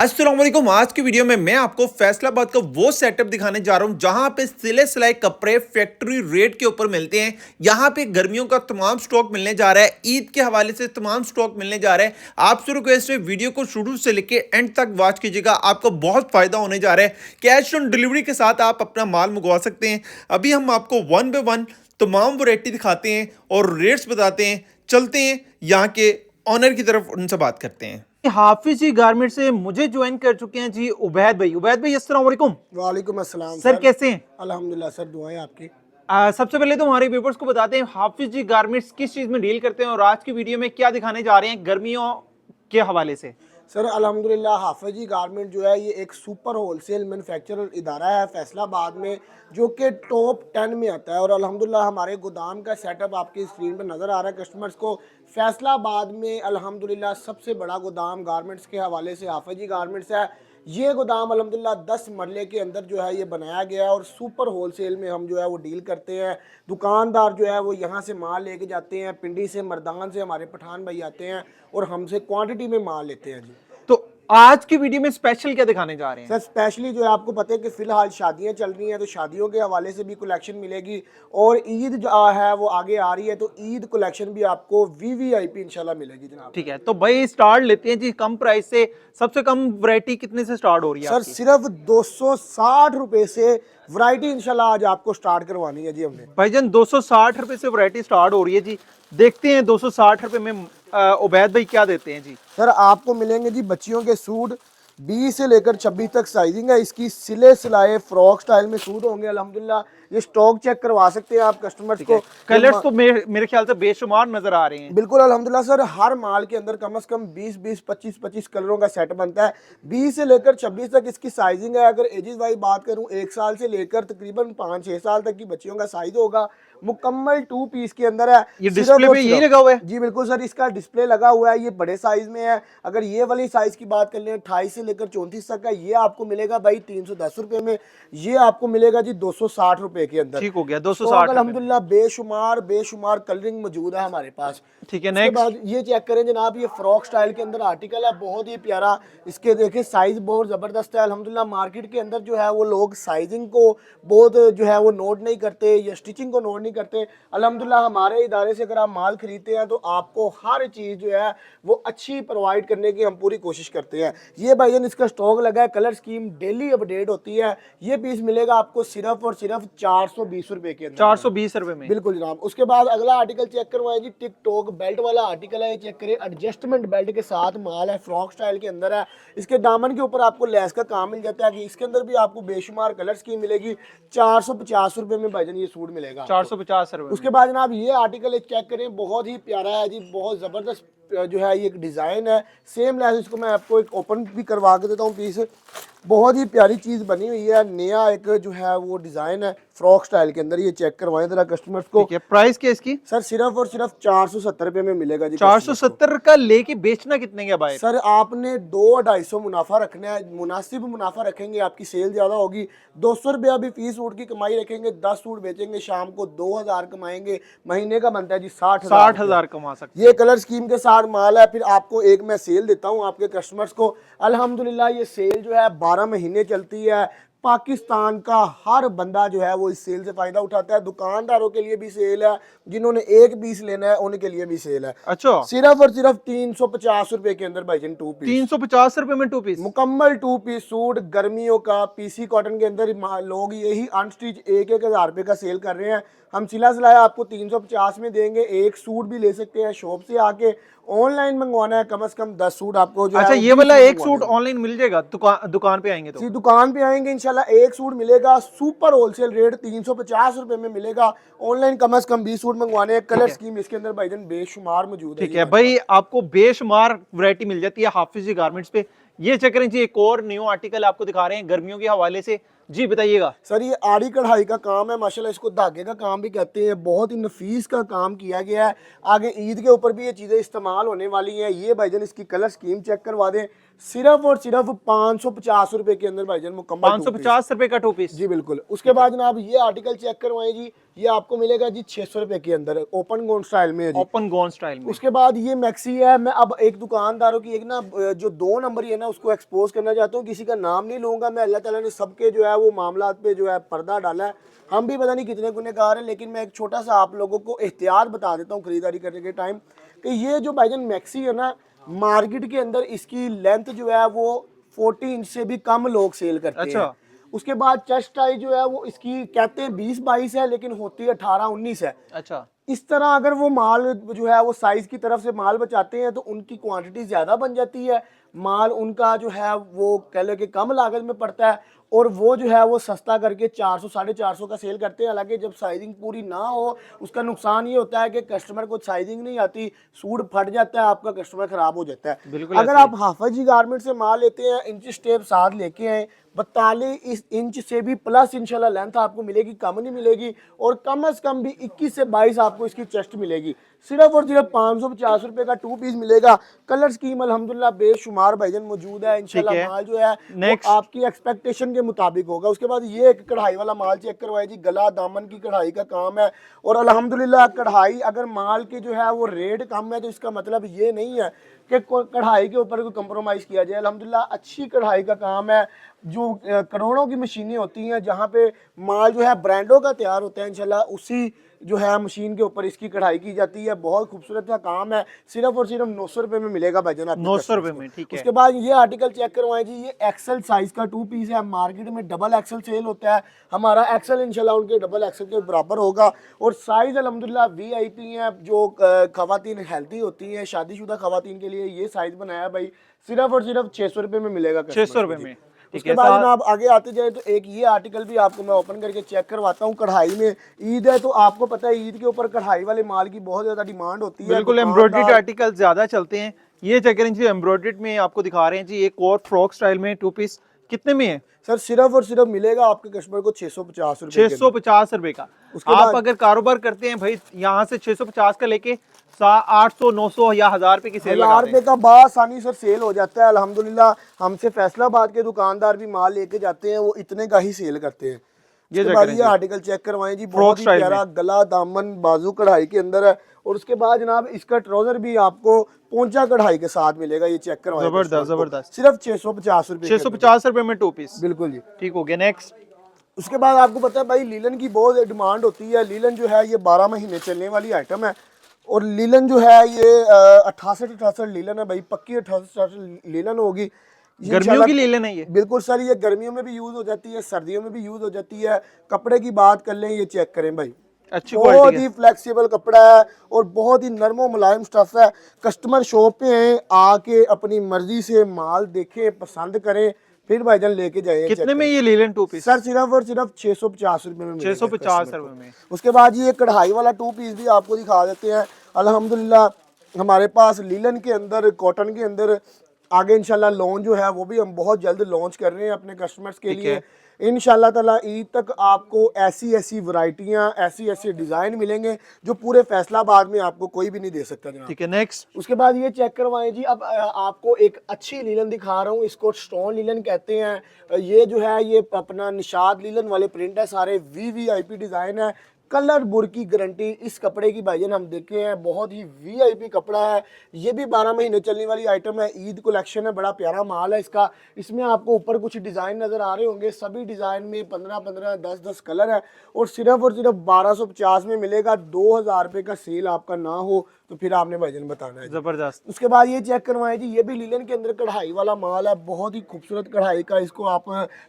अस्सलाम वालेकुम। आज की वीडियो में मैं आपको फैसलाबाद का वो सेटअप दिखाने जा रहा हूं जहां पे सिले सिलाई कपड़े फैक्ट्री रेट के ऊपर मिलते हैं। यहां पे गर्मियों का तमाम स्टॉक मिलने जा रहा है, ईद के हवाले से तमाम स्टॉक मिलने जा रहा है। आपसे रिक्वेस्ट है वीडियो को शुरू से लेके एंड तक वॉच कीजिएगा, आपको बहुत फायदा होने जा रहा है। कैश ऑन डिलीवरी के साथ आप अपना माल मंगवा सकते हैं। अभी हम आपको वन बाय वन तमाम वैरायटी दिखाते हैं और रेट्स बताते हैं। चलते हैं यहाँ के ऑनर की तरफ, उनसे बात करते हैं। हाफिज जी गारमेंट से मुझे ज्वाइन कर चुके हैं जी उबैद भाई। उबैद भाई अस्सलाम वालेकुम। वालेकुम अस्सलाम सर कैसे हैं? अल्हम्दुलिल्लाह सर, दुआएं आपकी। सबसे पहले तो हमारे व्यूअर्स को बताते हैं हाफिज जी गारमेंट्स किस चीज में डील करते हैं और आज की वीडियो में क्या दिखाने जा रहे हैं गर्मियों के हवाले से। सर अल्हम्दुलिल्लाह हाफिजी गारमेंट जो है ये एक सुपर होलसेल मैन्युफैक्चरर इदारा है फैसलाबाद में, जो कि टॉप 10 में आता है। और अल्हम्दुलिल्लाह हमारे गोदाम का सेटअप आपकी स्क्रीन पर नज़र आ रहा है कस्टमर्स को। फैसलाबाद में अल्हम्दुलिल्लाह सबसे बड़ा गोदाम गारमेंट्स के हवाले से हाफिजी गारमेंट्स है। ये गोदाम अल्हम्दुलिल्लाह 10 मरले के अंदर जो है ये बनाया गया है और सुपर होलसेल में हम जो है वो डील करते हैं। दुकानदार जो है वो यहाँ से माल लेके जाते हैं, पिंडी से मर्दान से हमारे पठान भाई आते हैं और हमसे क्वांटिटी में माल लेते हैं जी। तो आज की वीडियो में स्पेशल क्या दिखाने जा रहे हैं? सर स्पेशली जो है आपको पता है कि फ़िलहाल शादियां चल रही हैं, तो शादियों के हवाले से भी कलेक्शन मिलेगी और ईद जो है वो आगे आ रही है, तो ईद कलेक्शन भी आपको वीवीआईपी इंशाल्लाह मिलेगी जनाब। ठीक है, तो भाई स्टार्ट लेते हैं जी कम प्राइस से। सबसे कम वैरायटी कितने से स्टार्ट हो रही है सर आपकी? सिर्फ 260 रुपए से वैरायटी इंशाल्लाह आज आपको स्टार्ट करवानी है जी हमने। भाईजान 260 रुपए से वैरायटी स्टार्ट हो रही है जी। देखते हैं 260 रुपए में उबैद भाई क्या देते हैं जी। सर आपको मिलेंगे जी बच्चियों के सूट 20 से लेकर 26 तक साइजिंग है इसकी। सिले सिलाए फ्रॉक स्टाइल में सूट होंगे अल्हम्दुलिल्लाह। ये स्टॉक चेक करवा सकते हैं आप कस्टमर्स को। कलर्स तो मेरे ख्याल से बेशुमार नजर आ रहे हैं। बिल्कुल अल्हम्दुलिल्लाह सर, हर माल के अंदर कम से कम 20-20 25-25 कलरों का सेट बनता है। 20 से लेकर 26 तक इसकी साइजिंग है। अगर एजेस वाइज बात करूं, 1 साल से लेकर तकरीबन 5-6 साल तक की बच्चियों का साइज होगा। मुकम्मल 2 पीस के अंदर है। ये डिस्प्ले पे यही लगा हुआ है जी बिल्कुल सर, इसका डिस्प्ले लगा हुआ है। ये बड़े साइज में है। अगर ये वाली साइज की बात कर लें 28 से लेकर 34 तक का, ये आपको मिलेगा भाई 310 रुपए में। ये आपको मिलेगा जी 260 रुपए के अंदर। ठीक हो गया 260। अल्हम्दुलिल्लाह बेशुमार बेशुमार कलरिंग मौजूद है हमारे पास। ठीक है, उसके बाद ये चेक करें जनाब, ये फ्रॉक स्टाइल के अंदर आर्टिकल है, बहुत ही प्यारा। इसके देखें साइज बहुत ज़बरदस्त है अल्हम्दुलिल्लाह। मार्केट के अंदर जो है वो लोग साइजिंग को बहुत जो है वो नोट नहीं करते या स्टिचिंग को नोट नहीं करते। अल्हम्दुलिल्लाह हमारे इदारे से अगर आप माल खरीदते हैं तो आपको हर चीज़ जो है वो अच्छी प्रोवाइड करने की हम पूरी कोशिश करते हैं। ये भाईजान इसका स्टॉक लगा है, कलर स्कीम डेली अपडेट होती है। ये पीस मिलेगा आपको सिर्फ और सिर्फ 420 रुपए के अंदर। 420 रुपए में। बिल्कुल जनाब। उसके बाद अगला आर्टिकल चेक करवाएं जी, टिकटॉक बेल्ट वाला आर्टिकल है। ये चेक करें, एडजस्टमेंट बेल्ट के साथ माल है, फ्रॉक स्टाइल के अंदर है। इसके दामन के ऊपर आपको लेस का काम मिल जाता है कि इसके अंदर भी आपको बेशुमार कलर स्कीम मिलेगी। 450 रुपए में भाईजान ये सूट मिलेगा 450 रुपए। उसके बाद जनाब ये आर्टिकल चेक करें, बहुत ही प्यारा है जी, बहुत ज़बरदस्त जो है ये एक डिज़ाइन है। सेम लेस इसको मैं आपको एक ओपन भी करवा के देता हूँ पीस। बहुत ही प्यारी चीज़ बनी हुई है, नया एक जो है वो डिज़ाइन है फ्रॉक स्टाइल के अंदर। ये चेक करवाएं जरा कस्टमर्स को। प्राइस क्या इसकी? सर सिर्फ और सिर्फ 470 रुपए में मिलेगा जी। 470 का लेके बेचना कितने का भाई? सर आपने 2-250 मुनाफा रखना है, मुनासिब मुनाफा रखेंगे आपकी सेल ज़्यादा होगी। 200 रुपया भी फीस सूट की कमाई रखेंगे, 10 सूट बेचेंगे शाम को 2000 कमाएंगे। महीने का बनता है जी 60,000 कमा सकते। ये कलर स्कीम के साथ माल है। फिर आपको एक मैं सेल देता हूँ आपके कस्टमर्स को। अल्हम्दुलिल्लाह ये सेल जो है 12 महीने चलती है। पाकिस्तान का हर बंदा जो है वो इस सेल से फायदा उठाता है। दुकानदारों के लिए भी सेल है, जिन्होंने एक पीस लेना है उनके लिए भी सेल है। अच्छा, सिर्फ और सिर्फ 350 रुपए के अंदर भाईजान 2 पीस। 350 रुपए में 2 पीस मुकम्मल 2 पीस सूट गर्मियों का पीसी कॉटन के अंदर लोग यही अनस्टिच 1-1 हज़ार रुपए का सेल कर रहे हैं। हम सिला सिलाया आपको 350 में देंगे। एक सूट भी ले सकते हैं शॉप से आके। ऑनलाइन मंगवाना है कम से कम 10 सूट आपको जो अच्छा, है ये वाला एक सूट ऑनलाइन मिल जाएगा दुकान पे आएंगे तो? दुकान पे आएंगे इंशाल्लाह एक सूट मिलेगा। सुपर होलसेल रेट 350 रुपए में मिलेगा। ऑनलाइन कम से कम 20 सूट मंगवाने हैं। कलर स्कीम इसके अंदर भाईजान बेशुमार मौजूद है। ठीक है भाई, आपको बेशुमार वैरायटी मिल जाती है हाफिज जी गारमेंट्स पे। ये चेक करें जी, एक और न्यू आर्टिकल आपको दिखा रहे हैं गर्मियों के हवाले से। जी बताइएगा सर, ये आड़ी कढ़ाई का काम है माशाल्लाह, इसको धागे का काम भी कहते हैं। बहुत ही नफीस का काम किया गया है। आगे ईद के ऊपर भी ये चीज़ें इस्तेमाल होने वाली हैं। ये भाईजान इसकी कलर स्कीम चेक करवा दें। सिर्फ और सिर्फ 550 रुपए के अंदर भाईजान मुकम्मल 550 रुपए का 2 पीस। जी बिल्कुल। उसके बाद जनाब ये आर्टिकल चेक करवाएं जी, ये आपको मिलेगा जी 600 रुपए के अंदर, ओपन गोन स्टाइल में है जी। ओपन गोन स्टाइल में। उसके बाद ये मैक्सी है। मैं अब एक दुकानदारों की एक ना जो 2 नंबर है ना उसको एक्सपोज करना चाहता हूँ, किसी का नाम नहीं लूंगा मैं। अल्लाह ताला ने सबके जो है वो मामला पे जो है पर्दा डाला है, हम भी पता नहीं कितने गुनहगार हैं, लेकिन मैं एक छोटा सा आप लोगों को एहतियात बता देता हूँ खरीदारी करने के टाइम कि ये जो भाईजान मैक्सी है ना, मार्केट के अंदर इसकी लेंथ जो है वो 40 इंच से भी कम लोग सेल करते अच्छा। हैं। उसके बाद चेस्ट टाई जो है वो इसकी कहते हैं 20-22 है, लेकिन होती है 18-19 है। अच्छा। इस तरह अगर वो माल जो है वो साइज की तरफ से माल बचाते हैं तो उनकी क्वांटिटी ज़्यादा बन जाती है, माल उनका जो है वो कह लो कि कम लागत में पड़ता है, और वो जो है वो सस्ता करके 400 450 का सेल करते हैं। हालांकि जब साइजिंग पूरी ना हो उसका नुकसान ये होता है कि कस्टमर को साइजिंग नहीं आती, सूट फट जाता है, आपका कस्टमर खराब हो जाता है। बिल्कुल अगर ऐसे आप हाफिज जी गारमेंट से माल लेते हैं, इंच स्टेप साथ लेके आए, 42 इंच से भी प्लस इंशाल्लाह लेंथ आपको मिलेगी, कम नहीं मिलेगी, और कम से कम भी 21 से 22 आपको इसकी चेस्ट मिलेगी। सिर्फ और सिर्फ 550 रुपए का 2 पीस मिलेगा। कलर स्कीम अल्हम्दुलिल्लाह बेशुमार भाईजान मौजूद है। इंशाल्लाह है। माल जो है वो नेक्स्ट। आपकी एक्सपेक्टेशन के मुताबिक होगा। उसके बाद ये एक कढ़ाई वाला माल चेक करवाए जी, गला दामन की कढ़ाई का काम है, और अल्हम्दुलिल्लाह कढ़ाई अगर माल के जो है वो रेट कम है तो इसका मतलब ये नहीं है कि कढ़ाई के ऊपर कोई कंप्रोमाइज़ किया जाए। अल्हम्दुलिल्लाह अच्छी कढ़ाई का काम है, जो करोड़ों की मशीनें होती हैं जहाँ पे माल जो है ब्रांडों का तैयार होता है, इंशाल्लाह उसी जो है मशीन के ऊपर इसकी कढ़ाई की जाती है। बहुत खूबसूरत का काम है। सिर्फ और सिर्फ 900 रुपये में मिलेगा भाईजान आपके 900 कस्टमर्स रुपए को। में, ठीक है। उसके बाद ये आर्टिकल चेक करवाएं जी, ये एक्सेल साइज का 2 पीस है। मार्केट में डबल एक्सेल सेल होता है, हमारा एक्सेल इंशाल्लाह उनके डबल एक्सेल के बराबर होगा, और साइज अल्हम्दुलिल्लाह वीआईपी है। जो खवातीन हेल्थी होती हैं, शादीशुदा खवातीन के लिए ये साइज बनाया है भाई। सिर्फ और सिर्फ 600 रुपये में मिलेगा 600 कस्टमर्स को रुपए जी। में, ठीक उसके है। बाद जनाब आगे आते जाए तो एक ये आर्टिकल भी आपको मैं ओपन करके चेक करवाता हूँ। कढ़ाई में ईद है तो आपको पता है ईद के ऊपर कढ़ाई वाले माल की बहुत ज़्यादा डिमांड होती है। बिल्कुल एम्ब्रॉयडर्ड आर्टिकल ज्यादा चलते हैं। ये चेक करें जी, एम्ब्रॉयडर्ड में आपको दिखा रहे हैं जी, एक और फ्रॉक स्टाइल में 2 पीस कितने में है? सर सिर्फ और सिर्फ मिलेगा आपके कस्टमर को 650 रुपए 650 रुपए का। उसके आप बाद अगर कारोबार करते हैं भाई, यहाँ से 650 का लेके 800 900 या 1000 रुपए की सेल लगा 1000 दें। रुपए का बासानी सर सेल हो जाता है अल्हम्दुलिल्लाह। हमसे फैसलाबाद के दुकानदार भी माल लेके जाते हैं, वो इतने का ही सेल करते हैं। उसके बाद ये आर्टिकल चेक करवाएं जी, बहुत ही प्यारा गला दामन बाजू कढ़ाई के अंदर है, और उसके बाद जनाब इसका ट्राउजर भी आपको पोंचा कढ़ाई के साथ मिलेगा। ये चेक करवाएं, जबरदस्त जबरदस्त। सिर्फ 650 रुपए 650 रुपए में 2 पीस, बिल्कुल जी। ठीक हो गया। नेक्स्ट। उसके बाद आपको पता है भाई लीलन की बहुत डिमांड होती है। लीलन जो है ये 12 महीने चलने वाली आइटम है, और लीलन जो है ये 68 लीलन है भाई, पक्की 68 लीलन होगी। गर्मियों की लीलन है ये? बिल्कुल सर, ये गर्मियों में भी यूज हो जाती है, सर्दियों में भी यूज हो जाती है। कपड़े की बात कर लें, ये चेक करें भाई, अच्छी बहुत ही फ्लेक्सिबल कपड़ा है और बहुत ही नरमो मुलायम स्टफ है। कस्टमर शॉप पे हैं, आके अपनी मर्जी से माल देखें, पसंद करें, फिर भाईजान लेके जाए। कितने में ये लीलन 2 पीस? सर सिर्फ और सिर्फ 650 रुपए में 650 रुपए में। उसके बाद ये कढ़ाई वाला 2 पीस भी आपको दिखा देते हैं। अल्हम्दुलिल्लाह हमारे पास लीलन के अंदर, कॉटन के अंदर आगे इंशाल्लाह लॉन्च जो है वो भी हम बहुत जल्द लॉन्च कर रहे हैं अपने कस्टमर्स के लिए। इंशाल्लाह ताला ईद तक आपको ऐसी ऐसी वैरायटियां, ऐसी ऐसे डिज़ाइन मिलेंगे जो पूरे फैसलाबाद में आपको कोई भी नहीं दे सकता जनाब। ठीक है। नेक्स्ट। उसके बाद ये चेक करवाएं जी, अब आपको एक अच्छी लीलन दिखा रहा हूँ, इसको स्टोन लीलन कहते हैं। ये जो है ये अपना निशाद लीलन वाले प्रिंट है, सारे वीवीआईपी डिज़ाइन है, कलर बुर की गारंटी इस कपड़े की भाईजान हम देखे हैं, बहुत ही वीआईपी कपड़ा है। ये भी 12 महीने चलने वाली आइटम है, ईद कलेक्शन है, बड़ा प्यारा माल है इसका। इसमें आपको ऊपर कुछ डिज़ाइन नज़र आ रहे होंगे, सभी डिज़ाइन में 15-15 10-10 कलर है, और सिर्फ 1250 में मिलेगा। 2000 रुपये का सेल आपका ना हो तो फिर आपने भाईजान बताना है। जबरदस्त। उसके बाद ये चेक करवाएं जी, ये भी लीलन के अंदर कढ़ाई वाला माल है, बहुत ही खूबसूरत कढ़ाई का, इसको आप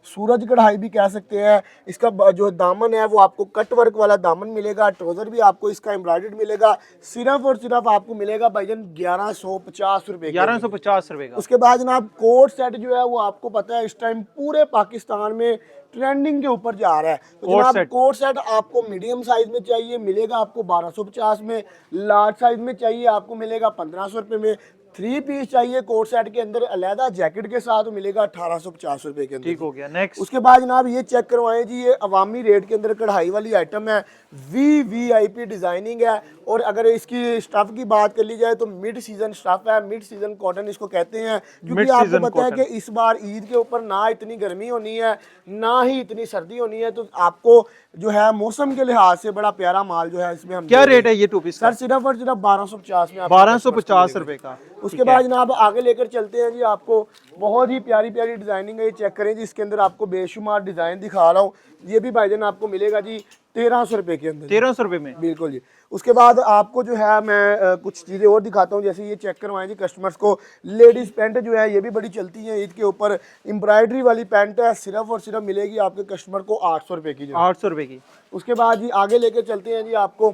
सूरज कढ़ाई भी कह सकते हैं। इसका जो दामन है वो आपको कट वर्क वाला दामन मिलेगा, ट्राउजर भी आपको इसका एम्ब्रॉयडर्ड मिलेगा। सिर्फ और सिर्फ आपको मिलेगा भाईजान 1150 रुपए, 1150 रुपए का। उसके बाद जनाब कोट सेट जो है वो आपको पता है इस टाइम पूरे पाकिस्तान में ट्रेंडिंग के ऊपर जा रहा है। तो जनाब कोट सेट आपको मीडियम साइज में चाहिए, मिलेगा आपको 1250 में। लार्ज साइज में चाहिए आपको मिलेगा 1500 रुपये में। 3 पीस चाहिए कोट सेट के अंदर अलहदा जैकेट के साथ मिलेगा 1850 रुपए के अंदर। ठीक हो गया। नेक्स्ट उसके बाद जनाब ये चेक करवाएं जी, ये अवामी रेट के अंदर कढ़ाई वाली आइटम है, VVIP डिजाइनिंग है। और अगर इसकी स्टफ की बात कर ली जाए तो मिड सीजन स्टफ है, मिड सीजन कॉटन इसको कहते हैं, क्योंकि आपको Mid-season पता है cotton। कि इस बार ईद के ऊपर ना इतनी गर्मी होनी है ना ही इतनी सर्दी होनी है, तो आपको जो है मौसम के लिहाज से बड़ा प्यारा माल जो है इसमें हम क्या दे रहे रेट है ये 2 पीस सर? सिर्फ और सिर्फ 1250 में आपको 1250 रुपए का। उसके बाद जनाब आगे लेकर चलते हैं जी, आपको बहुत ही प्यारी प्यारी डिजाइनिंग है, ये चेक करें जी, इसके अंदर आपको बेशुमार डिजाइन दिखा रहा हूँ। ये भी भाईजान आपको मिलेगा जी 1300 रुपए के अंदर। 1300 रुपए में, बिल्कुल जी। उसके बाद आपको जो है मैं कुछ चीज़ें और दिखाता हूँ, जैसे ये चेक करवाएं जी कस्टमर्स को। लेडीज़ पैंट जो है ये भी बड़ी चलती है ईद के ऊपर, एम्ब्रॉयडरी वाली पैंट है, सिर्फ और सिर्फ मिलेगी आपके कस्टमर को 800 रुपए की। 800 रुपए की। उसके बाद जी आगे लेकर चलते हैं जी, आपको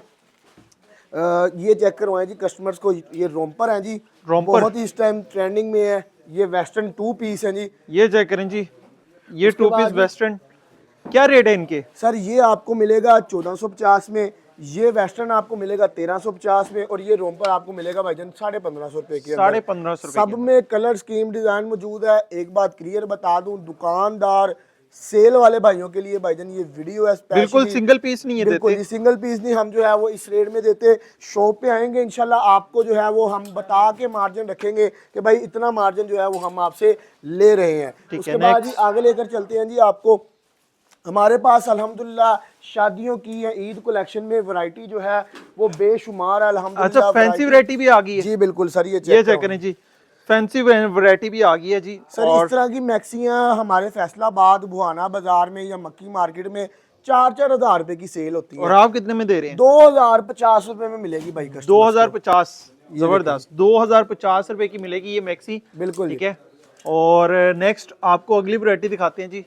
ये चेक करवाएं जी कस्टमर्स को, ये रोम्पर है जी, रोम्पर। बहुत ही इस टाइम ट्रेंडिंग में है। ये वेस्टर्न 2 पीस है जी, ये चेक करें जी, ये उसके 2 पीस बाद वेस्टर्न, क्या रेट है इनके? सर ये आपको मिलेगा 1450 में, ये वेस्टर्न आपको मिलेगा 1350 में, और ये रोम्पर आपको मिलेगा भाईजान 1550 रुपए के अंदर। 1550 रुपए सब में कलर स्कीम डिजाइन मौजूद है। एक बात क्लियर बता दूं, दुकानदार सेल वाले भाइयों के लिए भाईजान ये वीडियो है स्पेशली। बिल्कुल सिंगल पीस नहीं है बिल्कुल देते। जी, सिंगल पीस नहीं, हम जो है वो इस रेट में देते। शॉप पे आएंगे इंशाल्लाह आपको जो है वो हम बता के मार्जिन रखेंगे कि भाई इतना मार्जिन जो है वो हम आपसे ले रहे हैं। उसके बाद जी आगे लेकर चलते हैं जी, आपको हमारे पास अल्हम्दुलिल्लाह शादियों की या ईद कलेक्शन में वैरायटी जो है वो बेशुमार है अल्हम्दुलिल्लाह। अच्छा, फैंसी वैरायटी भी आ गई है जी बिल्कुल सर, ये चेक करें जी, फैंसी वैरायटी भी आ गई है जी। सर और इस तरह की मैक्सियां हमारे फैसलाबाद बुहाना बाजार में या मक्की मार्केट में 4-4 हज़ार रुपए की सेल होती है, और आप कितने में दे रहे हैं? 2050 रुपए में मिलेगी भाई कस्टमर। 2050, जबरदस्त। 2050 रुपए की मिलेगी ये मैक्सी। बिल्कुल ठीक है। और नेक्स्ट आपको अगली वैरायटी दिखाते हैं जी।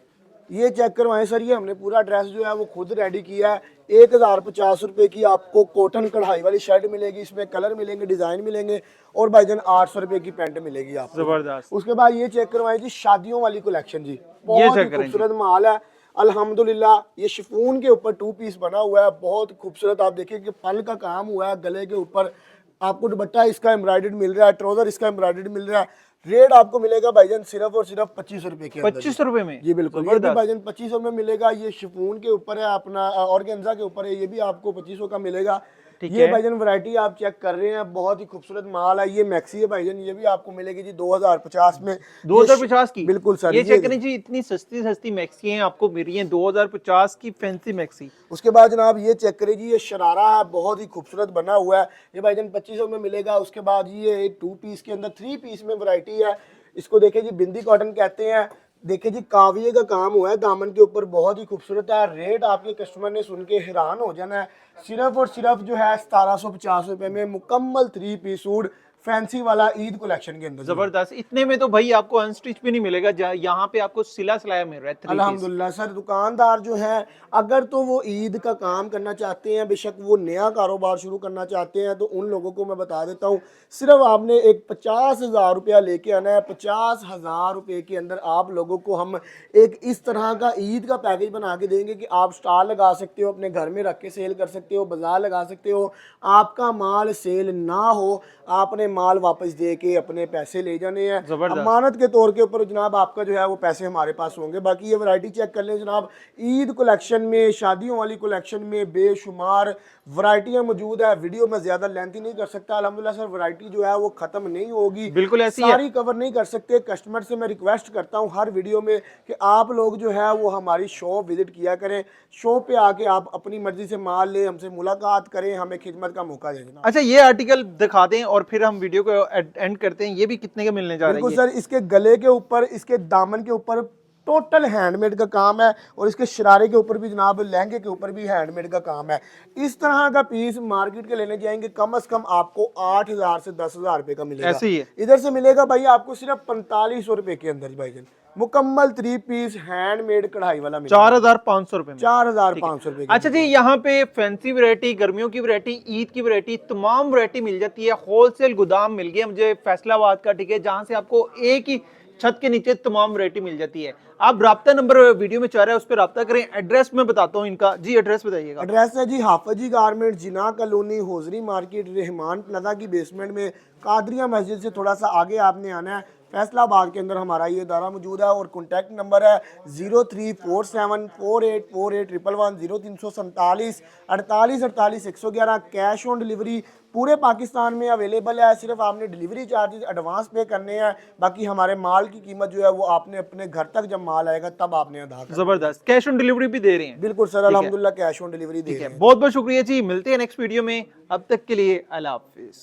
ये चेक करवाएं सर, ये हमने पूरा ड्रेस जो है वो खुद रेडी किया है। 1050 रुपए की आपको कॉटन कढ़ाई वाली शर्ट मिलेगी, इसमें कलर मिलेंगे, डिजाइन मिलेंगे, और भाईजान 800 रुपए की पैंट मिलेगी आपको। जबरदस्त। उसके बाद ये चेक करवाएं जी शादियों वाली कलेक्शन जी, बहुत ही खूबसूरत माल है अल्हम्दुलिल्लाह। ये शिफॉन के ऊपर 2 पीस बना हुआ है, बहुत खूबसूरत। आप देखिए कि पल का काम हुआ है, गले के ऊपर आपको दुपट्टा इसका एम्ब्रॉयडर्ड मिल रहा है, ट्राउजर इसका एम्ब्रॉयडर्ड मिल रहा है। रेट आपको मिलेगा भाईजान सिर्फ और सिर्फ 25 रुपए के अंदर। 25 रुपए में? जी बिल्कुल, ये भी भाईजान 2500 में मिलेगा। ये शिफॉन के ऊपर है, अपना ऑर्गेन्जा के ऊपर है, ये भी आपको 2500 का मिलेगा। ये भाईजान वैरायटी आप चेक कर रहे हैं, बहुत ही खूबसूरत माल है। ये मैक्सी है भाईजान, ये भी आपको मिलेगी जी 2050 में। 2050 की? बिल्कुल सर। ये चेक करें जी, इतनी सस्ती सस्ती मैक्सी हैं आपको मिल रही हैं 2050 की फैंसी मैक्सी। उसके बाद जनाब ये चेक करें जी, ये शरारा है, बहुत ही खूबसूरत बना हुआ है, ये भाईजान 2500 में मिलेगा। उसके बाद ये 2 पीस के अंदर 3 पीस में वैरायटी है। इसको देखें जी, बिंदी कॉटन कहते हैं। देखिए जी, काविये का काम हुआ है दामन के ऊपर, बहुत ही खूबसूरत है। रेट आपके कस्टमर ने सुन के हैरान हो जाना है, सिर्फ और सिर्फ जो है 1750 रुपए में मुकम्मल 3 पीस सूट फैंसी वाला ईद कलेक्शन के अंदर। जबरदस्त। इतने में तो भाई आपको अनस्टिच भी नहीं मिलेगा, यहाँ पे आपको सिला सिलाया मिल रहा है। अल्हम्दुलिल्लाह सर, दुकानदार जो है अगर तो वो ईद का काम करना चाहते हैं, बेशक वो नया कारोबार शुरू करना चाहते हैं, तो उन लोगों को मैं बता देता हूँ, सिर्फ आपने एक 50,000 रुपया लेके आना है। 50,000 रुपये के अंदर आप लोगों को हम एक इस तरह का ईद का पैकेज बना के देंगे कि आप स्टॉल लगा सकते हो, अपने घर में रख के सेल कर सकते हो, बाजार लगा सकते हो। आपका माल सेल ना हो, आपने माल वापस दे के अपने पैसे ले जाने हैं, अमानत के तौर के ऊपर जनाब आपका जो है वो पैसे हमारे पास होंगे। बाकी ये वैरायटी चेक कर लें जनाब, ईद कलेक्शन में, शादियों वाली कलेक्शन में बेशुमार वैरायटियां मौजूद है। वीडियो में ज्यादा लेंथी नहीं कर सकता अल्हम्दुलिल्लाह सर, वैरायटी जो है वो खत्म नहीं होगी, बिल्कुल ऐसी सारी कवर नहीं कर सकते। कस्टमर से मैं रिक्वेस्ट करता हूँ हर वीडियो में कि आप लोग जो है वो हमारी शॉप विजिट किया करें, शॉप पे आके आप अपनी मर्जी से माल लें, हमसे मुलाकात करें, हमें खिदमत का मौका दें। अच्छा, ये आर्टिकल दिखा दें और फिर हम वीडियो को एंड करते हैं। ये भी कितने के मिलने जा रहे हैं? बिल्कुल सर, इसके गले के ऊपर, इसके दामन के ऊपर टोटल हैंडमेड का काम है, और इसके शरारे के ऊपर भी जनाब, लहंगे के ऊपर भी हैंडमेड का काम है। इस तरह का पीस मार्केट के लेने जाएंगे कम से कम आपको 8,000 से 10,000 रुपए का मिलेगा। ऐसे ही है। इधर से मिलेगा भाई आपको सिर्फ 4500 रुपए के अंदर भाईजान मुकम्मल 3 पीस हैंडमेड कढ़ाई वाला मिलेगा 4,500 रुपए में। 4,500 रुपए। अच्छा जी, यहाँ पे फैंसी वैरायटी, गर्मियों की वैरायटी, ईद की वैरायटी, तमाम वैरायटी मिल जाती है। होलसेल गोदाम मिल गया मुझे फैसलाबाद का, ठीक है, जहाँ से आपको एक ही छत के नीचे तमाम वैरायटी मिल जाती है। आप राब्ता नंबर वीडियो में चाह रहे हैं उस पर राब्ता करें। एड्रेस मैं बताता हूँ इनका जी, एड्रेस बताइएगा। एड्रेस है जी Hafji garment, Jinnah colony, hosiery market, Rahman plaza की बेसमेंट में, कादरिया मस्जिद से थोड़ा सा आगे आपने आना है। फैसलाबाद के अंदर हमारा ये इदारा मौजूद है और कॉन्टैक्ट नंबर है 0347484811 0347 48 48 111। कैश ऑन डिलीवरी पूरे पाकिस्तान में अवेलेबल है। सिर्फ आपने डिलीवरी चार्जेस एडवांस पे करने हैं, बाकी हमारे माल की कीमत जो है वो आपने अपने घर तक जब माल आएगा तब आपने अदा करना है। जबरदस्त, कैश ऑन डिलीवरी भी दे रहे हैं? बिल्कुल सर, अल्हम्दुलिल्लाह कैश ऑन डिलीवरी दे रहे हैं। बहुत बहुत शुक्रिया जी, मिलते हैं नेक्स्ट वीडियो में। अब तक के लिए अल्लाह हाफिज।